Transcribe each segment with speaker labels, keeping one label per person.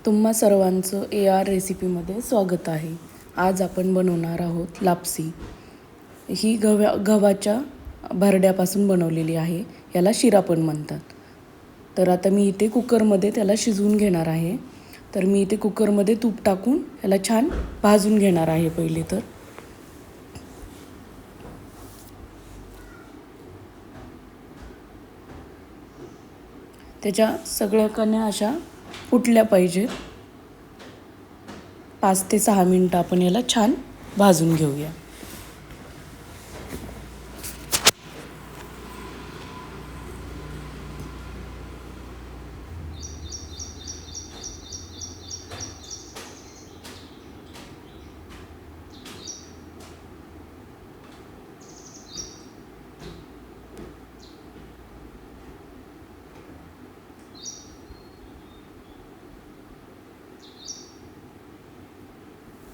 Speaker 1: तुम्हा सर्वांचं AR रेसिपीमध्ये स्वागत आहे. आज आपण बनवणार आहोत लापसी. ही गव्हाच्या भरड्यापासून बनवलेली आहे. याला शिरा पण म्हणतात. तर आता मी इथे कुकरमध्ये त्याला शिजवून घेणार आहे. तर मी इथे कुकरमध्ये तूप टाकून याला छान भाजून घेणार आहे पहिले तर. त्याच्या सगळ्या कण्या अशा फुटल्या पाहिजेत. 5 ते 6 मिनिटं आपण याला छान भाजून घेऊया.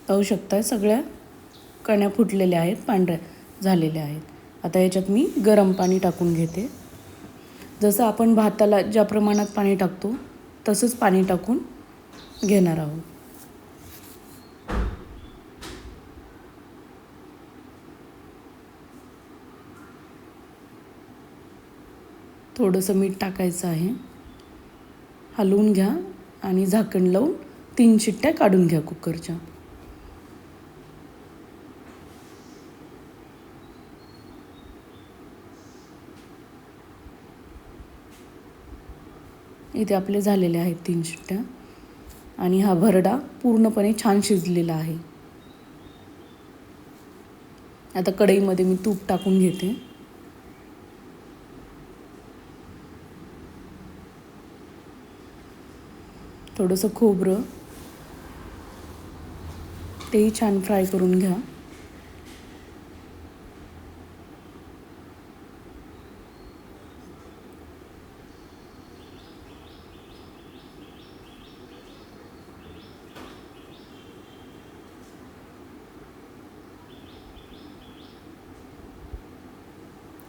Speaker 1: पाहू शकता सगळ्या कण्या फुटलेल्या आहेत, पांढऱ्या झालेल्या आहेत. आता याच्यात मी गरम पाणी टाकून घेते. जसं आपण भाताला ज्या प्रमाणात पाणी टाकतो तसंच पाणी टाकून घेणार आहोत. थोडंसं मीठ टाकायचं आहे. हलवून घ्या आणि झाकण लावून 3 शिट्ट्या काढून घ्या कुकरच्या. इथे आपले झालेले आहेत 3 शिट्ट्या आणि हा भरडा पूर्णपणे छान शिजलेला आहे. आता कढईमध्ये मी तूप टाकून घेते. थोडंसं खोबरं तेही छान फ्राय करून घ्या.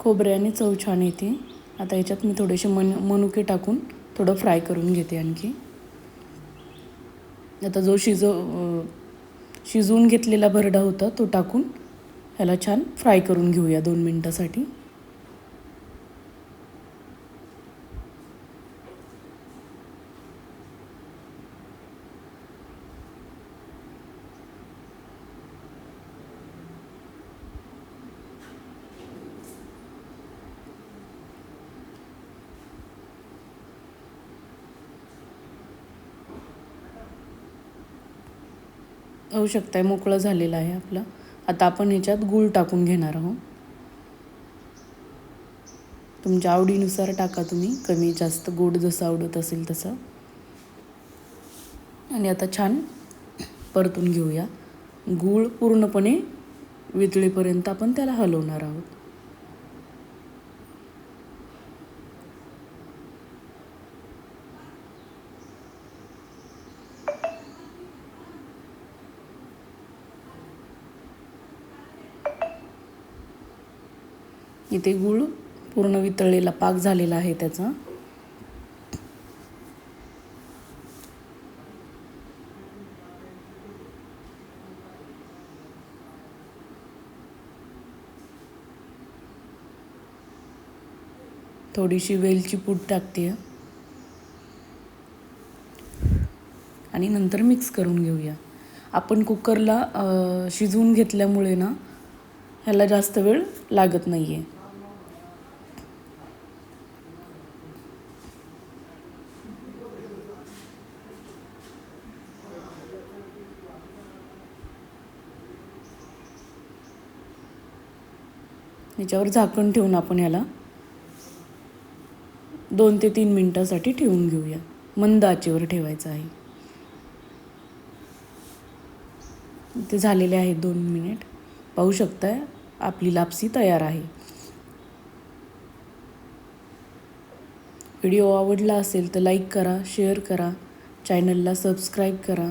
Speaker 1: खोबऱ्याने चव छान येते. आता याच्यात मी थोडेसे मनुके टाकून थोडं फ्राय करून घेते आणखी. आता जो शिजवून घेतलेला भरडा होता तो टाकून ह्याला छान फ्राय करून घेऊया 2 मिनिटासाठी. होऊ शकतं मोकळं झालेलं आहे आपलं. आता आपण ह्याच्यात गूळ टाकून घेणार आहोत. तुमच्या आवडीनुसार टाका तुम्ही, कमी जास्त गोड जसं आवडत असेल तसं. आणि आता छान परतून घेऊया. गूळ पूर्णपणे वितळेपर्यंत आपण त्याला हलवणार आहोत. इथे गूळ पूर्ण वितळलेला पाक झालेला आहे त्याचा. थोडीशी वेलची पूड टाकते आणि नंतर मिक्स करून घेऊया. आपण कुकरला शिजवून घेतल्यामुळे ना ह्याला जास्त वेळ लागत नाही आहे. याच्यावर झाकण ठेवून आपण ह्याला 2 ते 3 मिनिटासाठी ठेवून घेऊया. मंद आचेवर ठेवायचं आहे. ते झालेले आहेत 2 मिनिट. पाहू शकताय आपली लापसी तयार आहे. व्हिडिओ आवडला असेल तर लाईक करा, शेअर करा, चॅनलला सबस्क्राईब करा.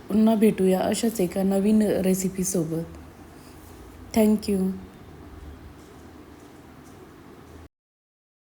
Speaker 1: पुन्हा भेटूया अशाच एका नवीन रेसिपीसोबत. थँक्यू.